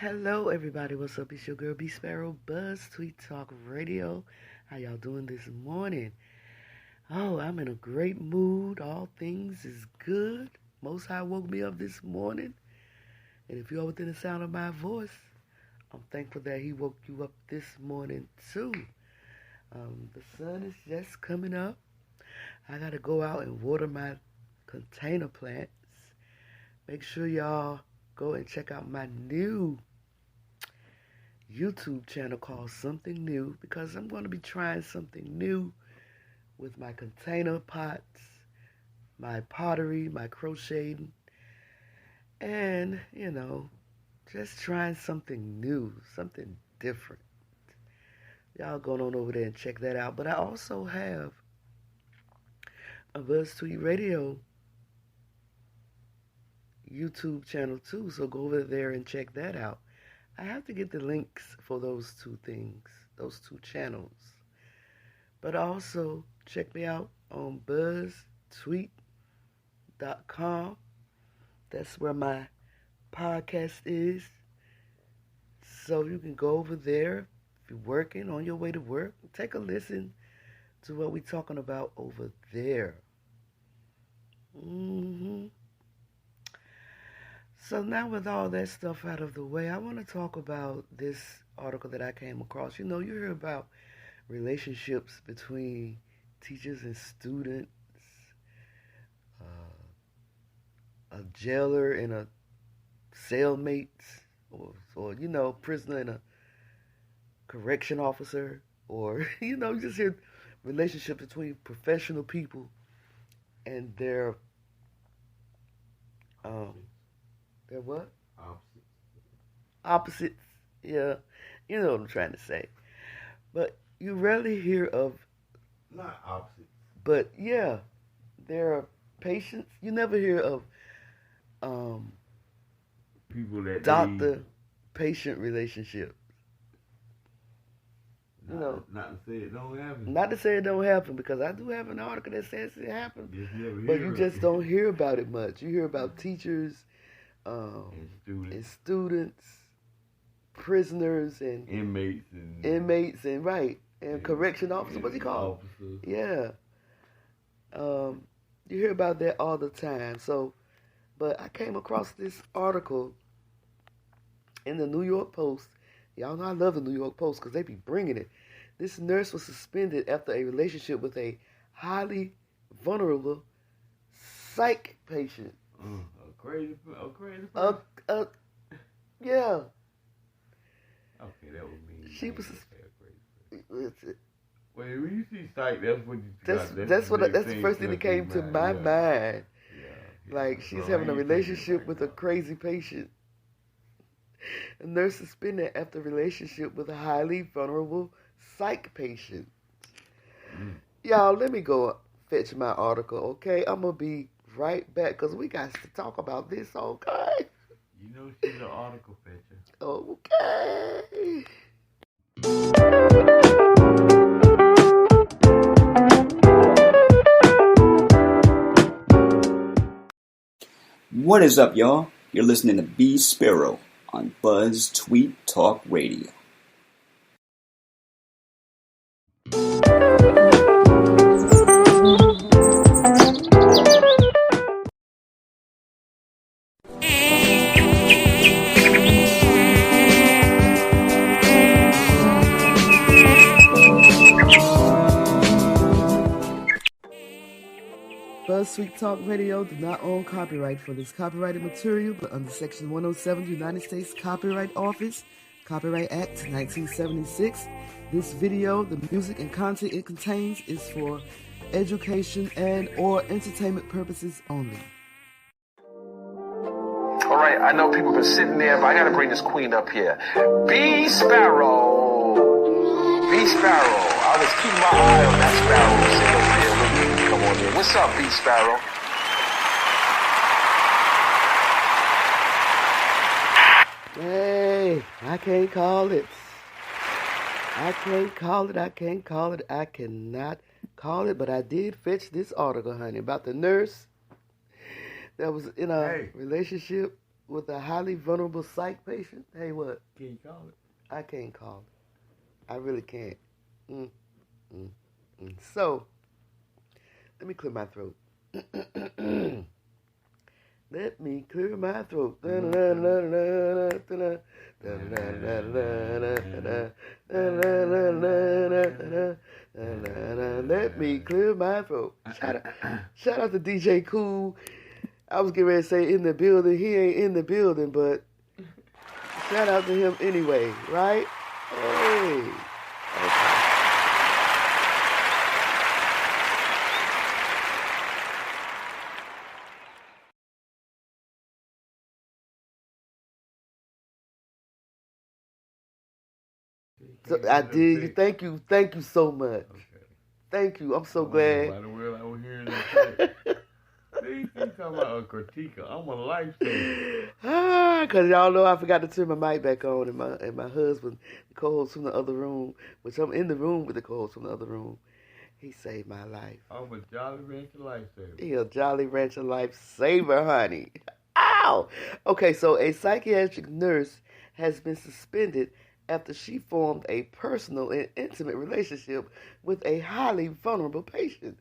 Hello, everybody. What's up? It's your girl, BeeSparrow, BuzzzTweet Talk Radio. How y'all doing this morning? Oh, I'm in a great mood. All things is good. Most High woke me up this morning. And if you're within the sound of my voice, I'm thankful that he woke you up this morning, too. The sun is just coming up. I got to go out and water my container plants. Make sure y'all go and check out my new YouTube channel called Something New, because I'm going to be trying something new with my container pots, my pottery, my crocheting, and, just trying something new, something different. Y'all going on over there and check that out. But I also have a BuzzTweet YouTube channel too, so go over there and check that out. I have to get the links for those two things, those two channels. But also check me out on BuzzTweet.com. That's where my podcast is. So you can go over there if you're working, on your way to work. Take a listen to what we're talking about over there. So now with all that stuff out of the way, I want to talk about this article that I came across. You hear about relationships between teachers and students, a jailer and a cellmate, or prisoner and a correction officer, or, you just hear relationships between professional people and their what? Opposites. Yeah. You know what I'm trying to say. But you rarely hear of... Not opposites. But, yeah. There are patients. You never hear of... people that... Doctor-patient relationships. Not to say it don't happen. Not to say it don't happen, because I do have an article that says it happens. But you just don't hear about it much. You hear about teachers... and students, prisoners, and inmates, and right, and correction officers. What's he called? Officers. Yeah. You hear about that all the time. So, but I came across this article in the New York Post. Y'all know I love the New York Post because they be bringing it. This nurse was suspended after a relationship with a highly vulnerable psych patient. Crazy person? Yeah. Okay, that would mean she was crazy. Wait, when you see Psych, that's what you that's the first thing that came to my mind. Yeah. Like, she's having a relationship with a crazy patient. A nurse suspended after a relationship with a highly vulnerable psych patient. Y'all, let me go fetch my article, okay? I'm gonna be right back, because we got to talk about this, okay? She's an article fetcher. Okay. What is up, y'all? You're listening to BeeSparrow on BuzzzTweet Talk Radio. BuzzTweet Talk Radio do not own copyright for this copyrighted material, but under Section 107 United States Copyright Office, Copyright Act 1976, this video, the music and content it contains is for education and or entertainment purposes only. All right, I know people have been sitting there, but I got to bring this queen up here. BeeSparrow. BeeSparrow. I was keeping my eye on that sparrow sitting over there with me. Come on in. What's up, BeeSparrow? Hey, I can't call it. I cannot call it, but I did fetch this article, honey, about the nurse that was in a relationship with a highly vulnerable psych patient? Hey, what? Can you call it? I can't call it. I really can't. So, let me clear my throat. Let me clear my throat. Let me clear my throat. Shout out to DJ Cool. I was getting ready to say in the building. He ain't in the building, but shout out to him anyway, right? Hey. Okay. So I did. Thank you so much. Okay. Thank you. I'm so glad. By the way, I was hearing that. See, talking about a critique. I'm a lifesaver. Because y'all know I forgot to turn my mic back on, and my husband, the co-host from the other room, which I'm in the room with the co-host from the other room, he saved my life. I'm a Jolly Rancher lifesaver. He a Jolly Rancher lifesaver, honey. Ow! Okay, so a psychiatric nurse has been suspended after she formed a personal and intimate relationship with a highly vulnerable patient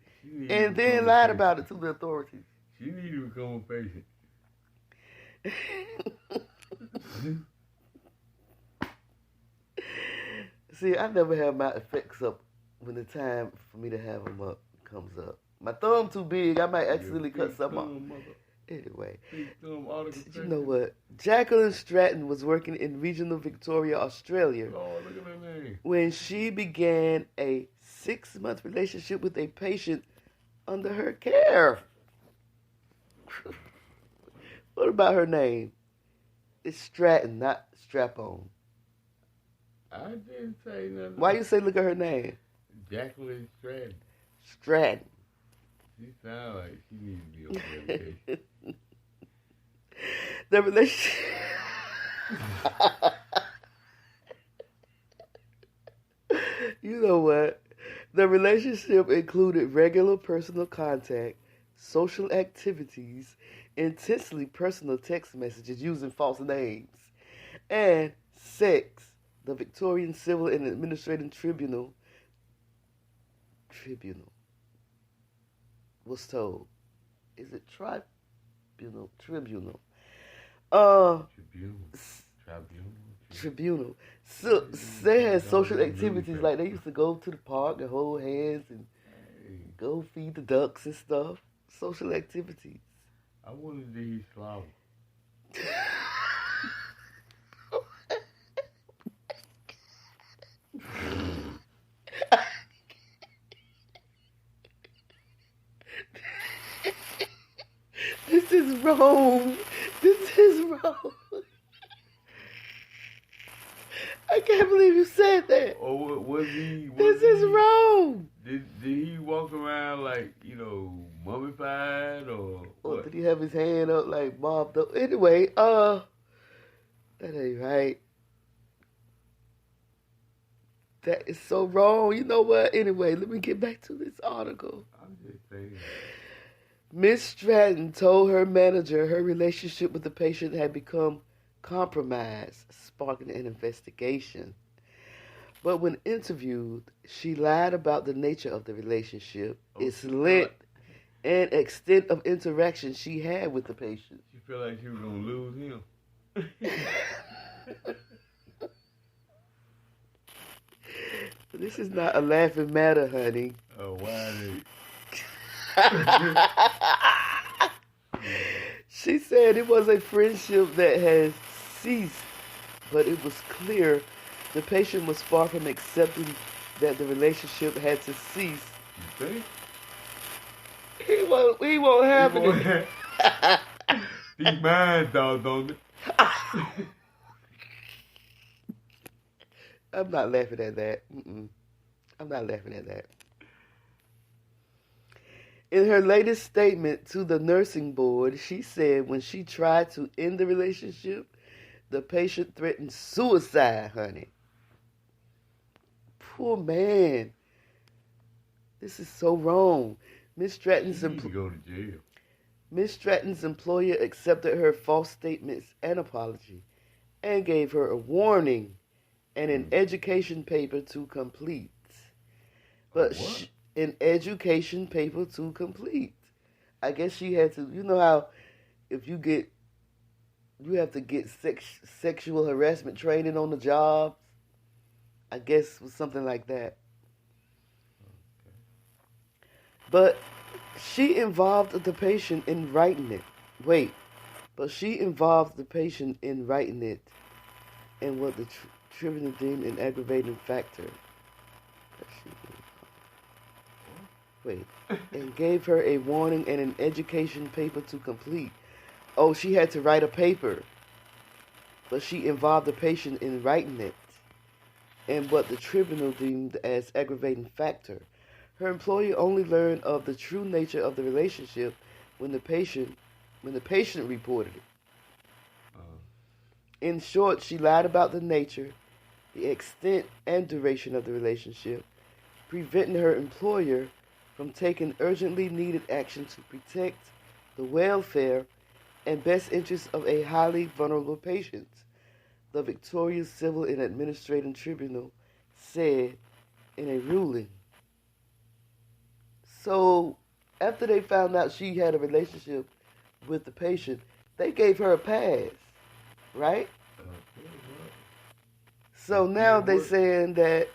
and then lied about it to the authorities. She needs to become a patient. See, I never have my effects up when the time for me to have them up comes up. My thumb too big, I might accidentally cut something off. Anyway, you know what? Jacqueline Stratton was working in regional Victoria, Australia, Lord, look at her name. when she began a 6-month relationship with a patient under her care. What about her name? It's Stratton, not Strap-on. I didn't say nothing. Why you say look at her name? Jacqueline Stratton. Stratton. She sounds like she needs to be on medication. The relationship. You know what? The relationship included regular personal contact, social activities, intensely personal text messages using false names, and sex. The Victorian Civil and Administrative Tribunal was told. Is it tribunal? Tribunal. Tribunal. So they had social activities like they used to go to the park and hold hands and go feed the ducks and stuff. Social activities. I wanted to eat flour. This is wrong. This is wrong. I can't believe you said that. Or was he? This is wrong. Did he walk around like, mummified or Or what? did he have his hand up like mobbed up? Anyway, that ain't right. That is so wrong. You know what? Anyway, let me get back to this article. I'm just saying. Miss Stratton told her manager her relationship with the patient had become compromised, sparking an investigation. But when interviewed, she lied about the nature of the relationship, its length, and extent of interaction she had with the patient. She felt like she was going to lose him. This is not a laughing matter, honey. Oh, why She said it was a friendship that has ceased, but it was clear the patient was far from accepting that the relationship had to cease. You think? He won't have it. Be mine, doggone it. I'm not laughing at that. I'm not laughing at that. In her latest statement to the nursing board, she said when she tried to end the relationship, the patient threatened suicide, honey. Poor man. This is so wrong. Miss Stratton's He needs to go to jail. Miss Stratton's employer accepted her false statements and apology and gave her a warning and an education paper to complete. But an education paper to complete. I guess she had to, you know how if you have to get sexual harassment training on the job. I guess it was something like that. But she involved the patient in writing it. She involved the patient in writing it and what the tribunal deemed an aggravating factor. And gave her a warning and an education paper to complete. Oh, she had to write a paper, but she involved the patient in writing it and what the tribunal deemed as aggravating factor. Her employer only learned of the true nature of the relationship when the patient reported it. In short, she lied about the nature, the extent, and duration of the relationship, preventing her employer from taking urgently needed action to protect the welfare and best interests of a highly vulnerable patient, the Victoria Civil and Administrative Tribunal said in a ruling. So, after they found out she had a relationship with the patient, they gave her a pass, right? So now they're saying that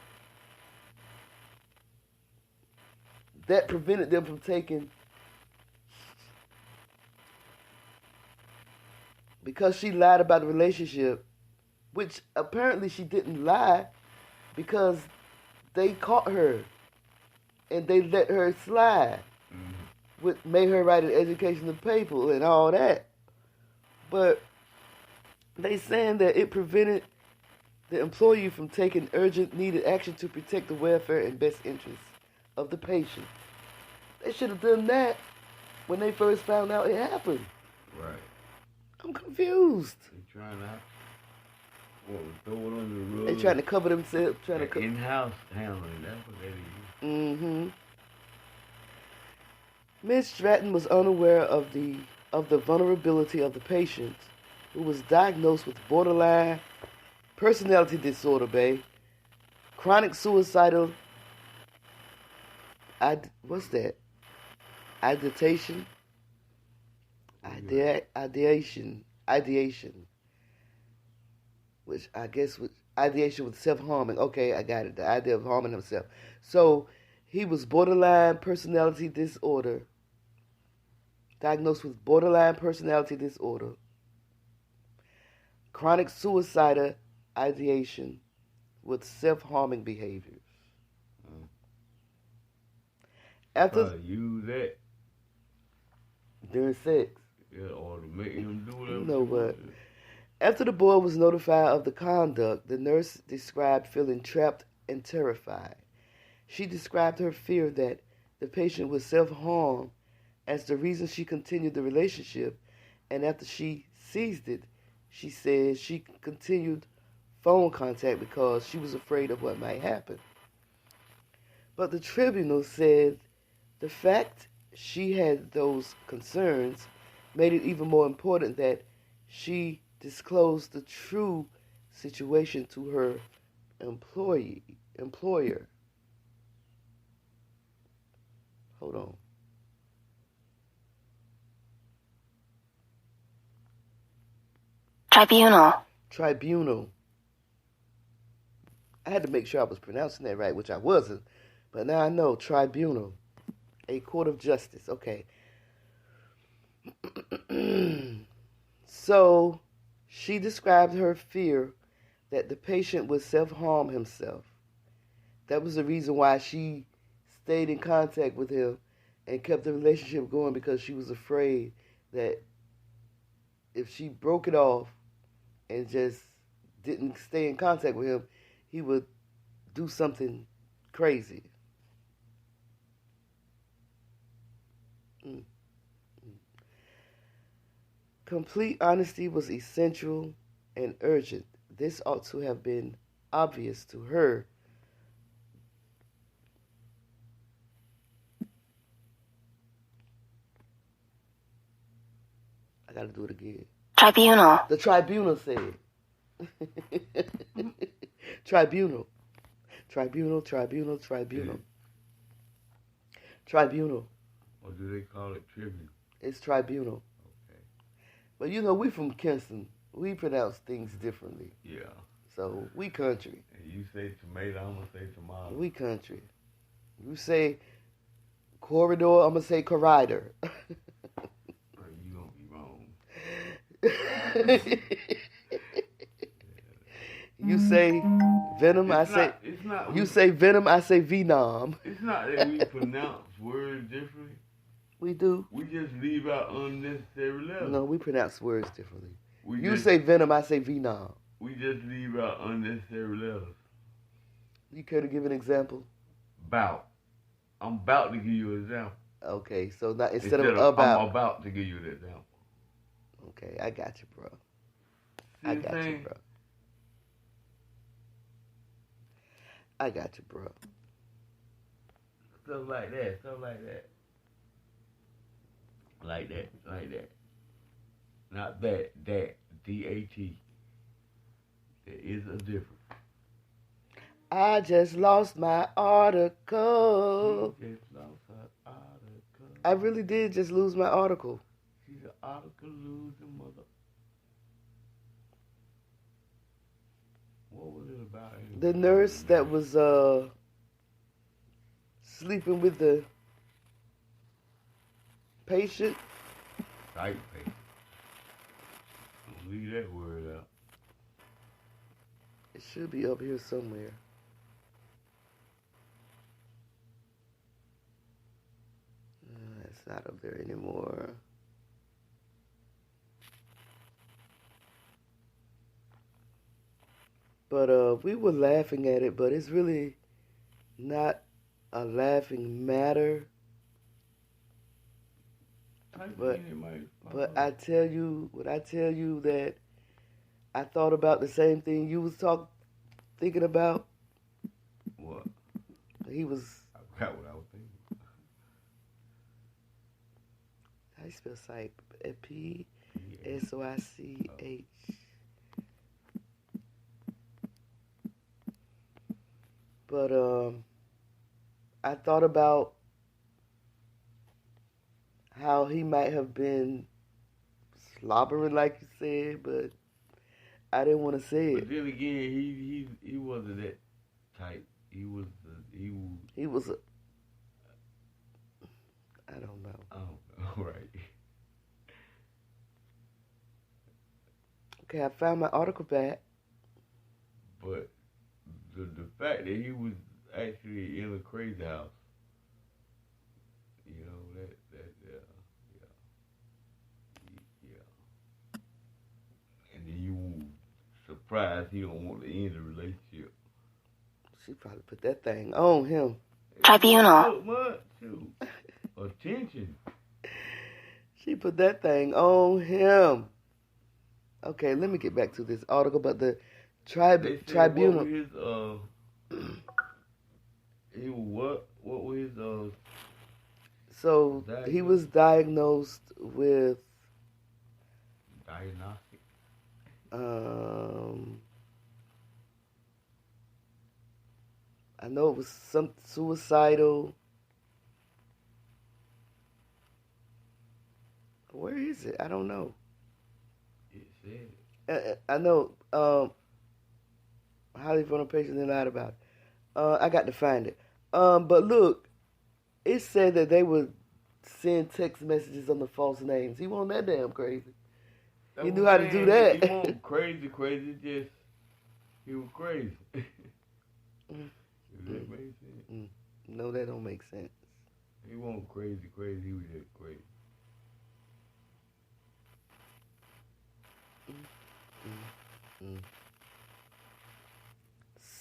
prevented them from taking, because she lied about the relationship, which apparently she didn't lie because they caught her and they let her slide, which made her write an educational paper and all that. But they saying that it prevented the employee from taking urgent needed action to protect the welfare and best interests of the patient. They should have done that when they first found out it happened. Right. I'm confused. They trying to throw it under the rug. They trying to cover themselves. In-house handling. That's what they do. Mm-hmm. Miss Stratton was unaware of the vulnerability of the patient, who was diagnosed with borderline personality disorder, chronic suicidal. What's that? Ideation, which I guess was ideation with self-harming. Okay, I got it. The idea of harming himself. So he was borderline personality disorder, diagnosed with borderline personality disorder, chronic suicidal ideation with self-harming behaviors. After use that during sex. Yeah, or to make him do whatever. You know what? After the boy was notified of the conduct, the nurse described feeling trapped and terrified. She described her fear that the patient would self-harm as the reason she continued the relationship, and after she ceased it, she said she continued phone contact because she was afraid of what might happen. But the tribunal said the fact she had those concerns made it even more important that she disclosed the true situation to her employer. Hold on. Tribunal. I had to make sure I was pronouncing that right, which I wasn't. But now I know. Tribunal. A court of justice. Okay. So, she described her fear that the patient would self-harm himself. That was the reason why she stayed in contact with him and kept the relationship going, because she was afraid that if she broke it off and just didn't stay in contact with him, he would do something crazy. Complete honesty was essential and urgent. This ought to have been obvious to her. I gotta do it again. Tribunal. The tribunal said. Tribunal. Tribunal, tribunal, tribunal. Tribunal. Or do they call it tribunal? It's tribunal. Okay. But you know, we from Kinston. We pronounce things differently. Yeah. So, we country. And you say tomato, I'm going to say tomato. We country. You say corridor, I'm going to say corridor. You going to be wrong. You say venom, you say venom, I say venom. It's not that we pronounce words differently. We do. We just leave out unnecessary letters. No, we pronounce words differently. You say venom, I say venom. We just leave out unnecessary letters. You care to give an example? About. I'm about to give you an example. Okay, so now instead of about. I'm about to give you an example. Okay, I got you, bro. See I got you, bro. I got you, bro. Stuff like that, Like that. Not that, D-A-T. There is a difference. I just lost my article. She just lost her article. I really did just lose my article. She's an article losing mother. What was it about? The nurse that was sleeping with the patient. Psych patient. Don't leave that word out. It should be up here somewhere. It's not up there anymore. But we were laughing at it, but it's really not a laughing matter. But I tell you, that I thought about the same thing you was thinking about. What? He was. I forgot what I was thinking. How you spell Psych? P-S-O-I-C-H. But I thought about how he might have been slobbering, like you said, but I didn't want to say it. But then again, he wasn't that type. He was. I don't know. Oh, right. Okay, I found my article back. But the fact that he was actually in a crazy house, you know, yeah. And then you surprised he don't want to end the relationship. She probably put that thing on him. Tribunal. Much attention. She put that thing on him. Okay, let me get back to this article about the tribunal. What was his So he was diagnosed with diagnostic. I know it was some suicidal. Where is it? I don't know. It said. I know. Highly vulnerable patient and lied about it. I got to find it. But look, it said that they would send text messages on the false names. He wasn't that damn crazy. He knew how to do that. He wasn't crazy. Just he was crazy. Does that make sense? No, that don't make sense. He wasn't crazy. He was just crazy.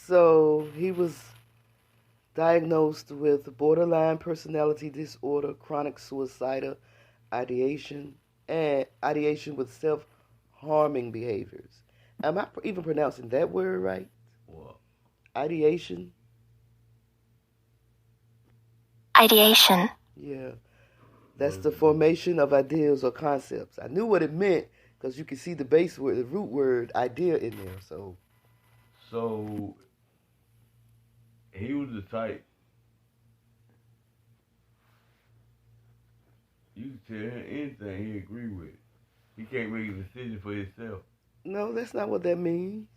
So he was diagnosed with borderline personality disorder, chronic suicidal ideation, and ideation with self-harming behaviors. Am I even pronouncing that word right? What? Ideation. Yeah. That's the formation of ideas or concepts. I knew what it meant because you can see the base word, the root word, idea in there. So he was the type. You can tell him anything he agree with. He can't make a decision for himself. No, that's not what that means.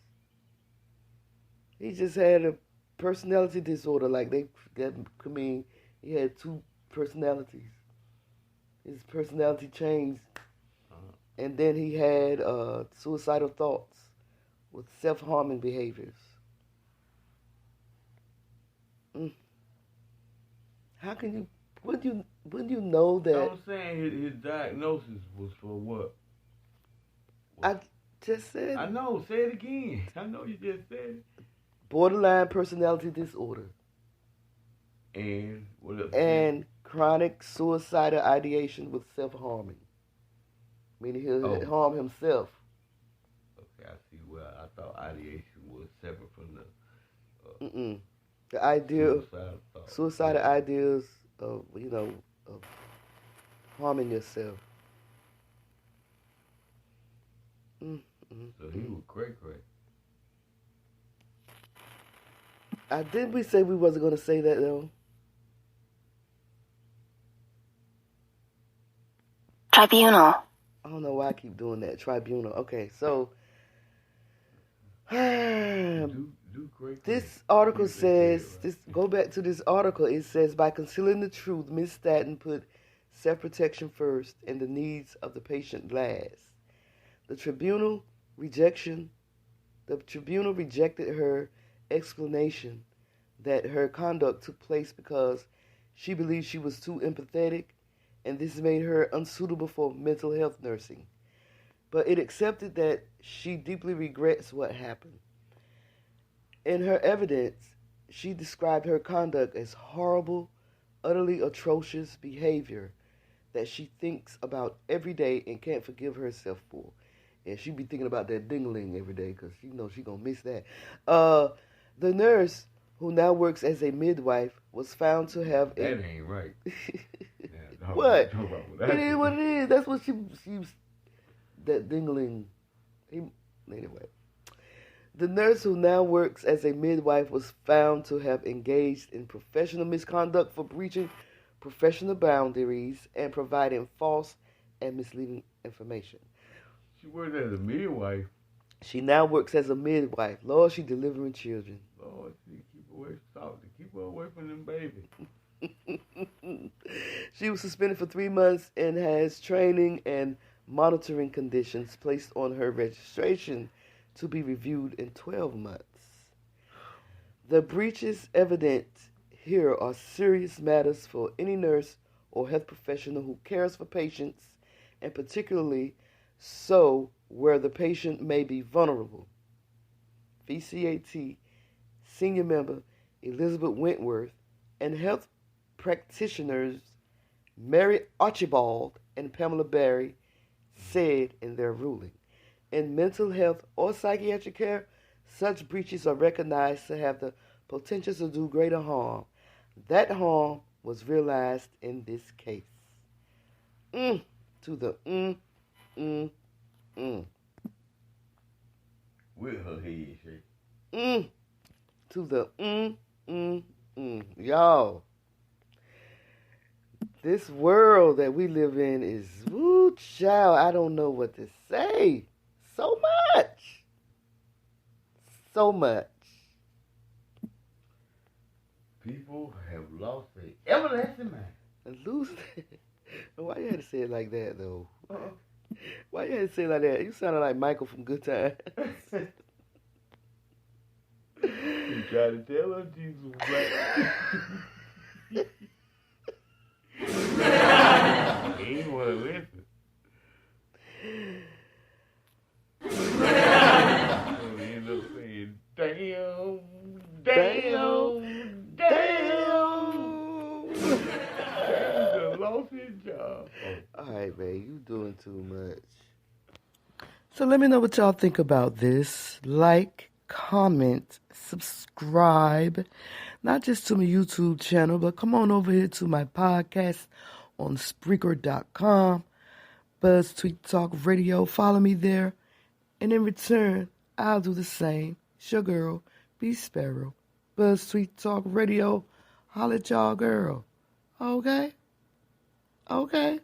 He just had a personality disorder. That could mean he had two personalities. His personality changed, and then he had suicidal thoughts with self-harming behaviors. How can you? Wouldn't you know that? I'm saying his diagnosis was for what? I just said. I know. Say it again. I know you just said it. Borderline personality disorder. And what else? And chronic suicidal ideation with self-harming. Meaning he'll harm himself. Okay, I see. Well, I thought ideation was separate from the... The idea of suicidal ideas of, of harming yourself. So he was cray. Didn't we say we wasn't going to say that, though? Tribunal. I don't know why I keep doing that. Tribunal. Okay, so... This article says, go back to this article, it says, by concealing the truth, Ms. Staten put self-protection first and the needs of the patient last. The tribunal rejected her explanation that her conduct took place because she believed she was too empathetic and this made her unsuitable for mental health nursing. But it accepted that she deeply regrets what happened. In her evidence, she described her conduct as horrible, utterly atrocious behavior that she thinks about every day and can't forgive herself for. And she be thinking about that ding-a-ling every day because she knows she gonna miss that. The nurse, who now works as a midwife, was found to have... That ain't right. What? It is what it is. That's what she that ding-a-ling. Anyway. The nurse who now works as a midwife was found to have engaged in professional misconduct for breaching professional boundaries and providing false and misleading information. She worked as a midwife. She now works as a midwife. Lord, she delivering children. Lord, she keep her away from them babies. She was suspended for 3 months and has training and monitoring conditions placed on her registration to be reviewed in 12 months. The breaches evident here are serious matters for any nurse or health professional who cares for patients, and particularly so where the patient may be vulnerable. VCAT senior member Elizabeth Wentworth and health practitioners Mary Archibald and Pamela Berry said in their ruling, in mental health or psychiatric care, such breaches are recognized to have the potential to do greater harm. That harm was realized in this case. To the With her head shake. To the Y'all, this world that we live in is, woo, child, I don't know what to say. So much. People have lost their everlasting mind. Why you had to say it like that, though? Why you had to say it like that? You sounded like Michael from Good Times. You tried to tell her Jesus was black. He ain't want to listen. So he ended up saying, damn. He lost his job. All right, man, you doing too much. So let me know what y'all think about this. Like, comment, subscribe, not just to my YouTube channel, but come on over here to my podcast on Spreaker.com, BuzzTweet Talk Radio. Follow me there. And in return, I'll do the same. It's your girl, BeeSparrow. BuzzTweet Talk Radio. Holla at y'all, girl. Okay? Okay?